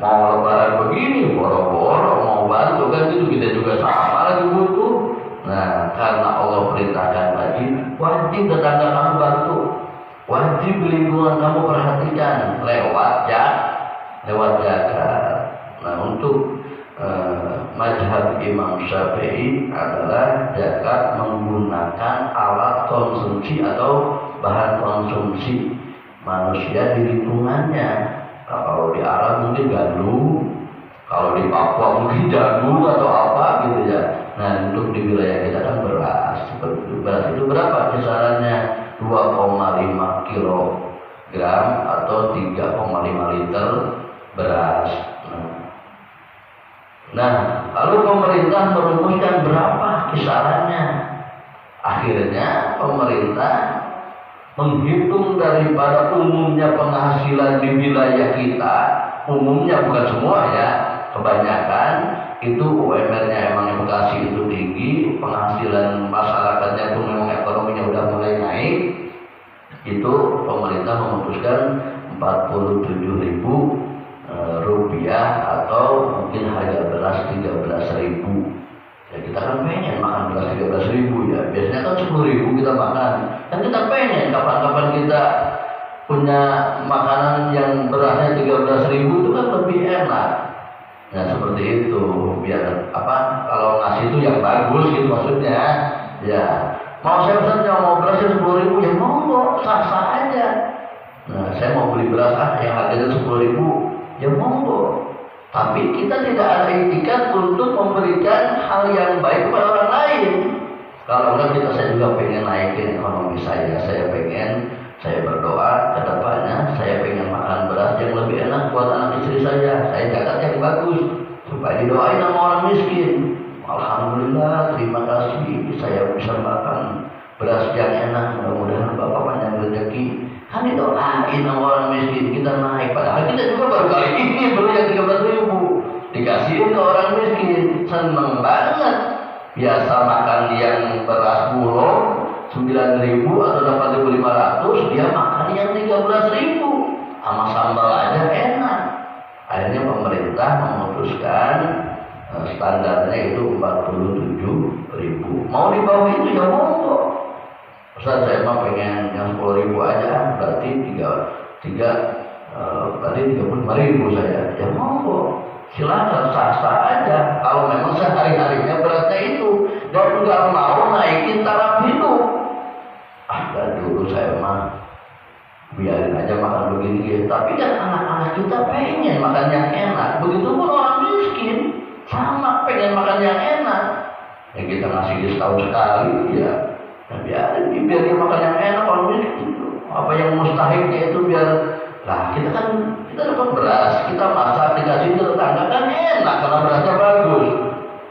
mau lebaran begini, boro-boro mau bantu kan gitu, kita juga sama lagi butuh. Nah, karena Allah perintahkan wajib tetangga kamu bantu, wajib lingkungan kamu perhatikan lewat zakat. Nah, untuk mazhab Imam Syafi'i adalah zakat menggunakan alat konsumsi atau bahan konsumsi manusia di lingkungannya. Nah, kalau di Arab mungkin gandum, kalau di Papua mungkin jagung atau apa gitu ya. Nah, untuk di wilayah kita kan beras. Beras itu berapa kisarannya? 2,5 kilogram atau 3,5 liter beras. Nah, lalu pemerintah merumuskan berapa kisarannya. Akhirnya pemerintah menghitung daripada umumnya penghasilan di wilayah kita, umumnya bukan semua ya, kebanyakan itu UMR-nya emang yang Bekasi itu tinggi, penghasilan masyarakatnya itu memang ekonominya udah mulai naik. Itu pemerintah memutuskan 47.000 rupiah atau mungkin harga beras 13.000. Ya kita kan pengen makan beras 13.000 ya. Biasanya kan 10.000 kita makan. Dan kita pengen kapan-kapan kita punya makanan yang berasnya 13.000 itu kan lebih enak. Nah seperti itu, biar kalau nasi itu yang bagus gitu maksudnya. Ya mau saya pesan mau berasnya 10.000 ya monggo, sah-sah aja. Nah saya mau beli beras yang harganya 10.000 ya monggo. Tapi kita tidak ada etikat untuk memberikan hal yang baik kepada orang lain. Kalau enggak saya juga pengen naikin ekonomi saya. Saya berdoa ke depannya, saya pengen makan beras yang lebih enak buat anak istri saya. Saya zakat yang bagus supaya didoain sama orang miskin. Alhamdulillah, terima kasih saya bisa makan beras yang enak. Mudah-mudahan Bapak panjang rezeki. Kan didoain sama orang miskin, kita naik. Padahal kita juga baru kali ini beli yang 13.000 dikasihin ke orang miskin, seneng banget. Biasa makan yang beras bulog 9.000 atau 8.500, dia makan yang 13.000 sama sambal aja enak. Akhirnya pemerintah memutuskan standarnya itu 47.000. Mau di bawah itu ya monggo. Ustaz saya mah pengen yang 10.000 aja, berarti 35.000 saya. Ya monggo, silakan sah-sah aja. Kalau memang sehari-harinya beratnya itu dan nggak mau naikin taraf hidup. Dan dulu saya mah biarin aja makan begini ya. Tapi kan anak-anak kita pengen makan yang enak. Begitupun orang miskin sama pengen makan yang enak. Ya kita ngasih setahun sekali ya. Nah, biar dia makan yang enak kalau miskin. Apa yang mustahilnya itu biar kita dapat beras, kita masak dikasih ke tetangga kan enak karena berasnya bagus.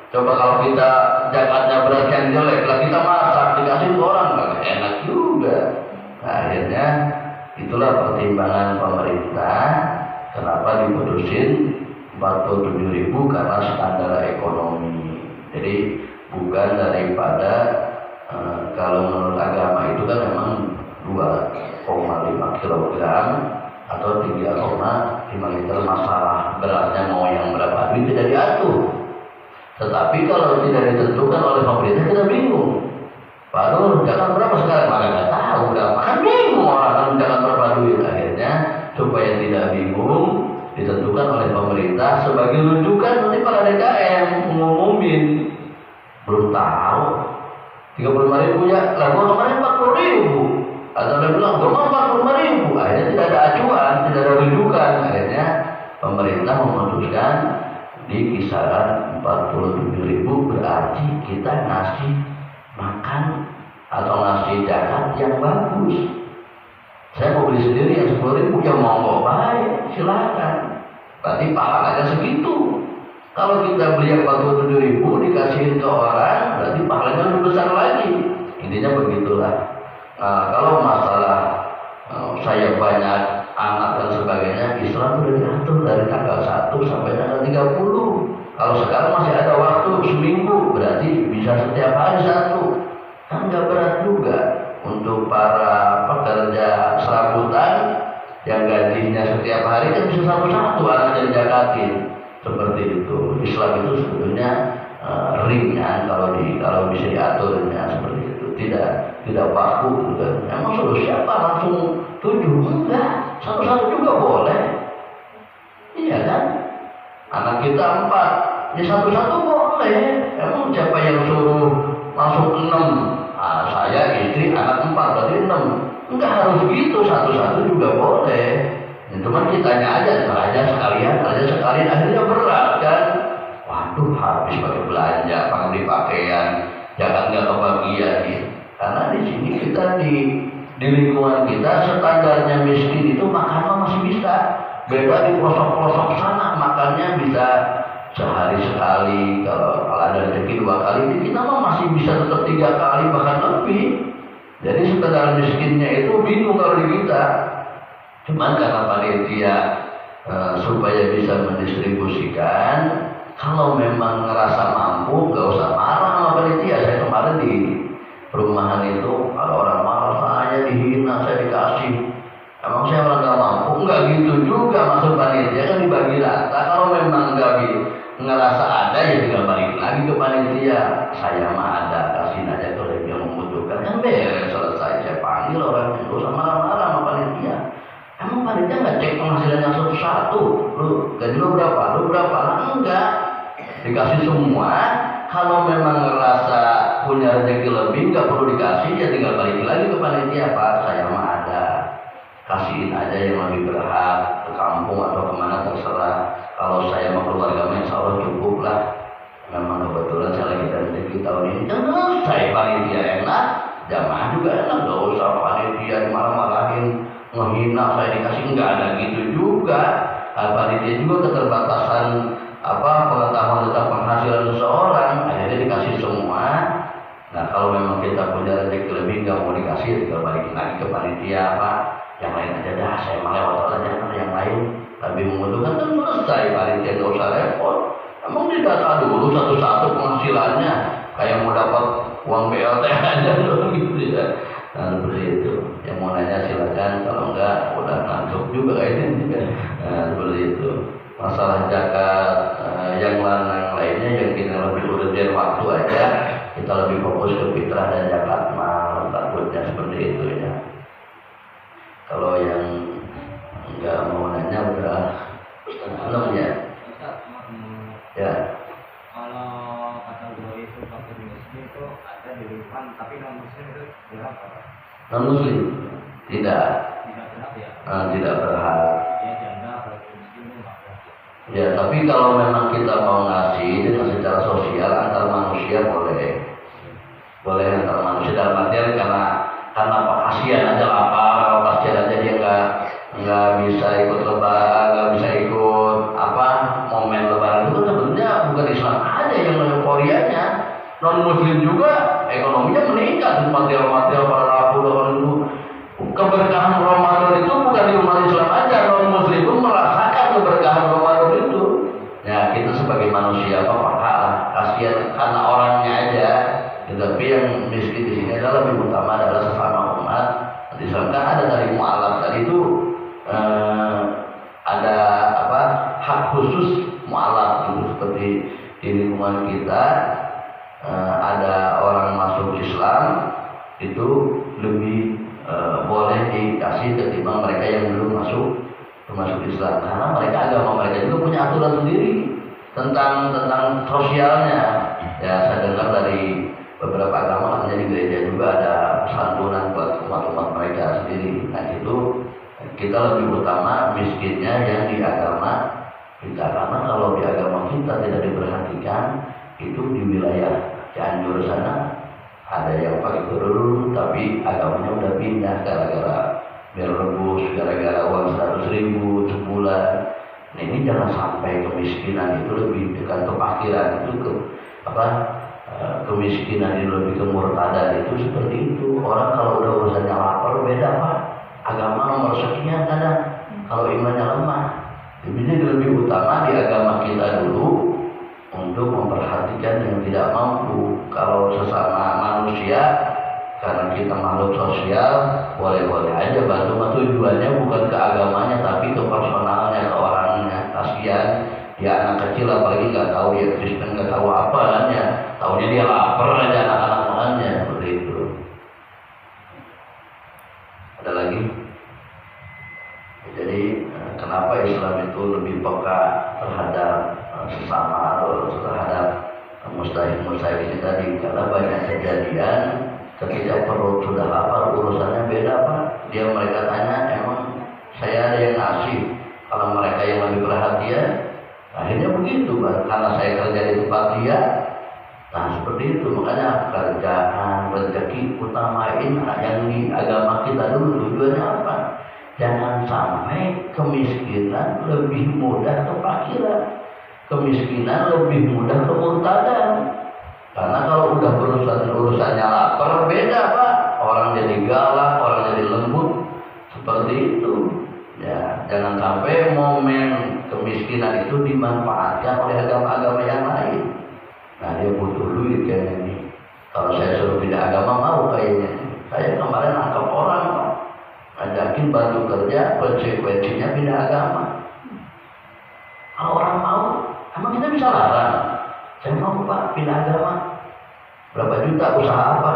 Coba kalau kita zakatnya beras yang jelek, lah kita masak dikasih ke orang kan enak juga. Nah, akhirnya itulah pertimbangan pemerintah kenapa diputusin 47.000 karena standar ekonomi. Jadi bukan daripada kalau menurut agama itu kan memang 2,5 kilogram atau 3,5 liter, masalah berasnya mau yang berapa duit tidak diatur. Tetapi kalau tidak ditentukan oleh pemerintah kita bingung. Padahal jangan berapa sekarang, maka nggak tahu berapa, kan bingung orang kan jangan berapa duit. Akhirnya supaya tidak bingung ditentukan oleh pemerintah sebagai rujukan nanti para DKM ngumumin. Belum tahu 35.000 ya, lah gua kemarin 40.000. Atau dia bilang gua mau 45.000. Akhirnya tidak ada acuan, tidak ada rujukan. Akhirnya pemerintah memutuskan di kisaran 47.000, berarti kita ngasih makan atau ngasih zakat yang bagus. Saya mau beli sendiri yang 10.000 ya monggo baik, silakan. Berarti pahalanya segitu. Kalau kita beli yang 47.000 dikasihin ke orang, berarti pahalanya lebih besar lagi. Intinya begitulah. Nah, kalau masalah saya banyak anak dan sebagainya, Islam sudah diatur dari tanggal 1 sampai tanggal 30. Kalau sekarang masih ada waktu seminggu, berarti bisa setiap hari 1. Kan nggak berat juga. Untuk para pekerja serabutan yang gajinya setiap hari kan bisa satu-satu anaknya dijakatin. Seperti itu. Islam itu sebetulnya ringan kalau bisa diaturnya seperti itu. Tidak baku kan. Emang suruh siapa langsung 7? Enggak, satu-satu juga boleh. Iya kan? Anak kita 4, ya satu-satu boleh. Emang siapa yang suruh langsung 6? Saya istri anak 4 berarti 6. Enggak harus gitu, satu-satu juga boleh. Ya, cuman kitanya aja sekalian akhirnya berat kan. Waduh, habis pakai belanja, pakai beli pakaian, jangan nggak kebagian gitu. Karena di sini kita di lingkungan kita standarnya miskin itu makan masih bisa. Beda di pelosok-pelosok sana makannya bisa sehari sekali, kalau ada rezeki 2 kali, kita masih bisa tetap 3 kali bahkan lebih. Jadi standar miskinnya itu bingung kalau di kita. Cuman karena panitia supaya bisa mendistribusikan, kalau memang ngerasa mampu, gak usah marah sama panitia. Saya kemarin di perumahan itu ada orang marah, saya dihina, saya dikasih. Emang saya orang gak mampu? Enggak gitu juga, maksud panitia kan dibagi rata. Kalau memang gak ngerasa ada, ya tinggal balik lagi ke panitia. Saya mah ada, kasih aja kalau yang membutuhkan, kan beres, selesai. Saya panggil orang itu sama marah-marah sama panitia. Emang panitia nggak cek penghasilannya satu-satu? Lu gaji lu berapa? Enggak, dikasih semua. Kalau memang ngerasa punya rezeki lebih, nggak perlu dikasih, ya tinggal balik lagi ke panitia. Pak, saya mah ada, kasihin aja yang lebih berhak, ke kampung atau kemana terserah. Kalau saya mau keluarga, insya Allah cukup lah. Memang kebetulan saya lagi ada rezeki tahun ini, dan saya panitia enak, jamaah juga enak, nggak usah panitia dimarah-marahin, menghina saya dikasih, nggak ada gitu juga. Panitia juga keterbatasan pengetahuan tentang penghasilan seseorang, akhirnya dikasih semua. Nah kalau memang kita punya rezeki lebih nggak mau dikasih, tinggal balikin lagi ke panitia. Yang lain aja dah, saya mau lewat aja, yang lain lebih membutuhkan kan selesai. Panitia nggak usah repot. Emang didata dulu satu-satu penghasilannya, kayak mau dapat uang BLT aja gitu ya. Nah seperti itu. Yang mau nanya silakan, kalau enggak udah ngantuk juga kayaknya. Nah seperti itu. Masalah zakat yang lainnya yang kita lebih urgen waktu aja, kita lebih fokus ke fitrah dan zakat mal, takutnya seperti itu ya. Kalau yang enggak mau nanya udah setengah 6 ya. Ya. Kalau kategori itu fakir miskin itu ada di depan, tapi non muslim itu berapa? Non muslim tidak berhak ya? Tidak berhak. Ya janda fakir miskin itu nggak berhak. Ya tapi kalau memang kita mau ngasih dengan secara sosial antar manusia boleh antar manusia, dalam artian karena kasihan aja kalau kasihan aja dia nggak bisa ikut lebaran, nggak bisa ikut momen lebaran itu sebenarnya bukan Islam aja yang euforianya, non muslim juga ekonominya meningkat, material para rapuh itu. Keberkahan Ramadan itu bukan di umat Islam aja, non muslim pun merasakan keberkahan Ramadan itu. Ya kita sebagai manusia kasihan karena orangnya aja. Tetapi yang miskin di sini adalah lebih utama adalah sesama umat. Islam kan ada dari mu'alaf tadi itu ada hak khusus mu'alaf gitu, seperti di lingkungan kita ada orang masuk Islam itu lebih boleh dikasih ketimbang mereka yang belum masuk Islam, karena agama mereka juga punya aturan sendiri tentang sosialnya. Ya saya dengar dari beberapa agama, katanya di gereja juga ada santunan buat umat-umat mereka sendiri. Nah itu kita lebih utama miskinnya yang di agama kita, karena kalau di agama kita tidak diperhatikan, itu di wilayah Cianjur sana ada yang pakai kerudung tapi agamanya udah pindah gara-gara biar rebus, gara-gara uang 100.000 sebulan. Nah ini jangan sampai kemiskinan itu lebih dekat kefakiran itu kemiskinan itu lebih kemurtadan itu seperti itu. Orang kalau udah urusannya lapar beda agama nomor sekian kadang, kalau imannya lemah. Jadi lebih utama di agama kita dulu untuk memperhatikan yang tidak mampu. Kalau sesama manusia karena kita makhluk sosial, boleh-boleh aja bantu. Tujuannya bukan ke agamanya tapi ke personalnya, ke orangnya. Kasihan dia anak kecil apalagi nggak tahu dia Kristen, nggak tahu apa kan ya, tahunya dia lapar aja anak-anak makannya seperti itu. Ada lagi? Jadi kenapa Islam itu lebih peka terhadap sesama atau terhadap mustahik ini tadi? Karena banyak kejadian ketika perut sudah lapar urusannya beda Pak. Mereka tanya, emang saya ada yang ngasih? Kalau mereka yang lebih perhatian, akhirnya begitu Pak. Karena saya kerja di tempat dia, nah seperti itu. Makanya kerjaan, rezeki utamain yang di agama kita dulu. Tujuannya apa? Jangan sampai kemiskinan lebih mudah kefakiran, kemiskinan lebih mudah kemurtadan. Karena kalau udah urusannya lapar beda Pak, orang jadi galak, orang jadi lembut, seperti itu. Ya, jangan sampai momen kemiskinan itu dimanfaatkan oleh agama-agama yang lain. Nah dia butuh duit kayaknya nih. Kalau saya suruh pindah agama mau kayaknya. Saya kemarin nangkap orang Pak, ngajakin bantu kerja, konsekuensinya pindah agama. Kalau orang mau, emang kita bisa larang? Saya mau Pak pindah agama. Berapa juta, usaha apa?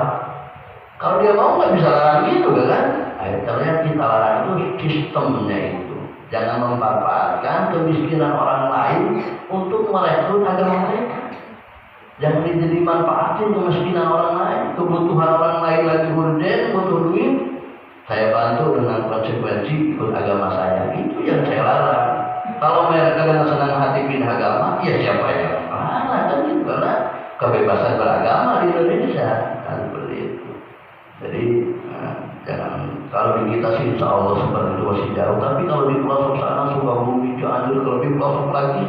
Kalau dia mau nggak bisa larang gitu kan? Ternyata kita larang itu sistemnya itu. Jangan memanfaatkan kemiskinan orang lain untuk merekrut agama mereka. Jangan jadi manfaatin kemiskinan orang lain, kebutuhan orang lain lagi urgen, butuh duit. Saya bantu dengan konsekuensi ikut agama saya. Itu yang saya larang. Kalau mereka dengan senang hati pindah agama, ya siapa yang marah kan gitu, karena kebebasan beragama di Indonesia kan seperti itu. Jadi jangan, kalau di kita sih insya Allah seperti itu masih jauh, tapi kalau di pelosok sana Sukabumi, Cianjur, kalau di pelosok lagi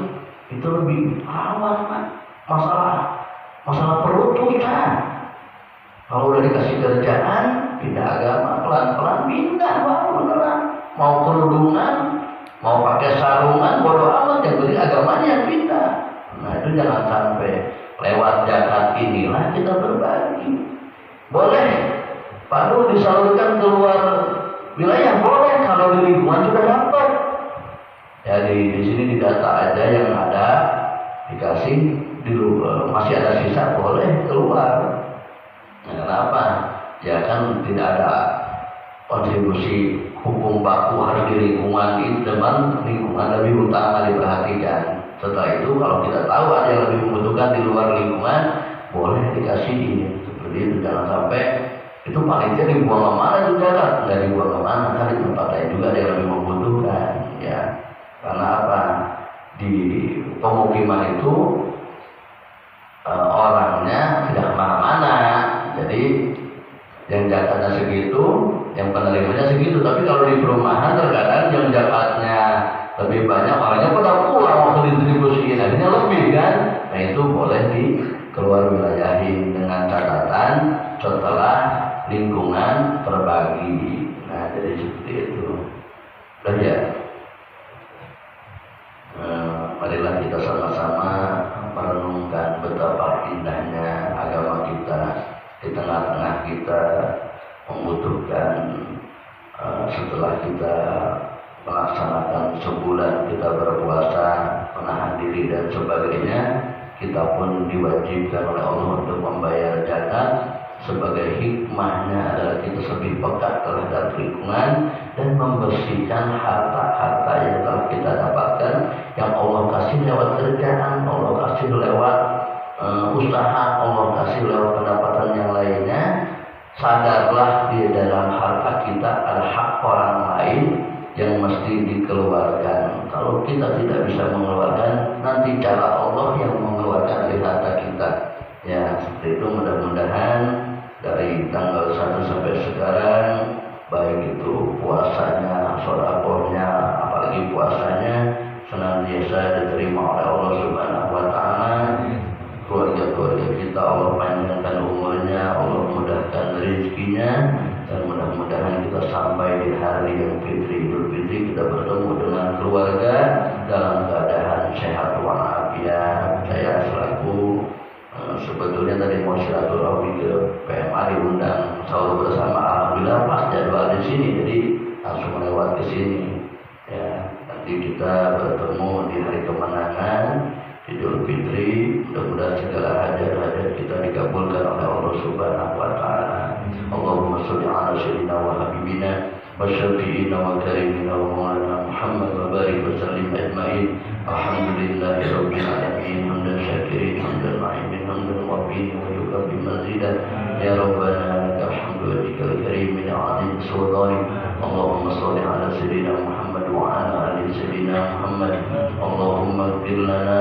itu lebih rawan Pak. Masalah perut susah. Kalau udah dikasih kerjaan, pindah agama, pelan-pelan pindah Pak, beneran. Mau kerudungan, mau pakai sarungan, bodo amat, yang penting agamanya yang pindah. Nah itu jangan sampai lewat zakat inilah kita berbagi. Boleh Pak Nur disalurkan keluar wilayah, boleh kalau di lingkungan sudah dapat. Ya di sini di data aja yang ada dikasih masih ada sisa, boleh keluar. Nah, kenapa? Ya kan tidak ada kontribusi hukum baku harus di lingkungan itu, teman lingkungan lebih utama diperhatikan. Setelah itu kalau kita tahu ada yang lebih membutuhkan di luar lingkungan, boleh dikasih ini. Seperti itu, jangan sampai itu panitia dibuang kemana juga kan? Nggak dibuang kemana, kan di tempat lain juga ada yang lebih membutuhkan. Ya, karena apa? Di pemukiman itu orangnya tidak kemana-mana, jadi yang zakatnya segitu, yang penerimanya segitu. Tapi kalau di perumahan terkadang yang zakatnya lebih banyak, orangnya pada pulang waktu didistribusiin, akhirnya lebih kan. Nah itu boleh dikeluar wilayahin dengan catatan setelah lingkungan terbagi. Nah jadi seperti itu. Udah ya. Marilah kita sama-sama merenungkan betapa indahnya agama kita. Di tengah-tengah kita membutuhkan setelah kita melaksanakan sebulan kita berpuasa, menahan diri dan sebagainya, kita pun diwajibkan oleh Allah untuk membayar zakat. Sebagai hikmahnya adalah kita lebih peka terhadap lingkungan dan membersihkan harta-harta yang telah kita dapatkan, yang Allah kasih lewat kerjaan, Allah kasih lewat usaha, Allah kasih lewat pendapatan yang lainnya. Sadarlah di dalam harta kita ada hak orang lain yang mesti dikeluarkan. Kalau kita tidak bisa mengeluarkan, nanti cara Allah yang mengeluarkan dari harta kita. Ya seperti itu. Mudah-mudahan dari tanggal 1 sampai sekarang, baik itu puasanya, sedekahnya, apalagi puasanya, senantiasa diterima oleh Allah Subhanahu wa Ta'ala. Keluarga-keluarga kita Allah panjangkan umurnya, Allah mudahkan rezekinya, dan mudah-mudahan kita sampai di hari yang fitri, Idul Fitri, kita bertemu dengan keluarga dalam keadaan sehat walafiat. Saya selaku sebetulnya tadi mau silaturahmi ke PMA diundang sahur والمرسلين الحمد لله رب العالمين حمدا شاكرين حمدا نعيمين حمدا وفيه ويكفي مزيدا يا ربنا لك الحمد وجهك الكريم من عظيم سلطانك اللهم صل على سيدنا محمد وعلى ال سيدنا محمد اللهم اغفر لنا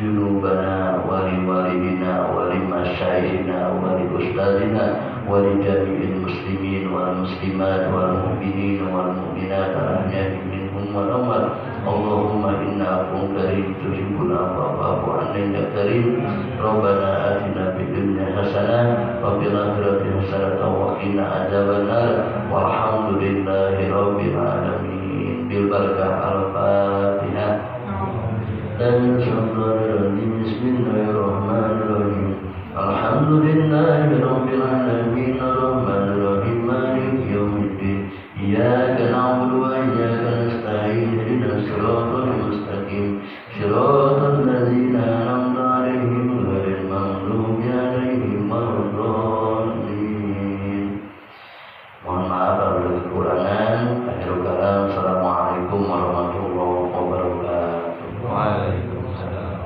ذنوبنا ولوالدنا ولمشايخنا ولأستاذنا ولجميع المسلمين والمسلمات والمؤمنين والمؤمنات الأحياء منهم والأموات اللهم إنا عفو كريم تحب العفو فاعف عنا يا كريم ربنا آتنا في الدنيا حسنة وفي الآخرة حسنة وقنا عذاب النار والحمد لله رب العالمين بالبركة الفاتحة بسم الله الرحمن الرحيم الحمد لله رب العالمين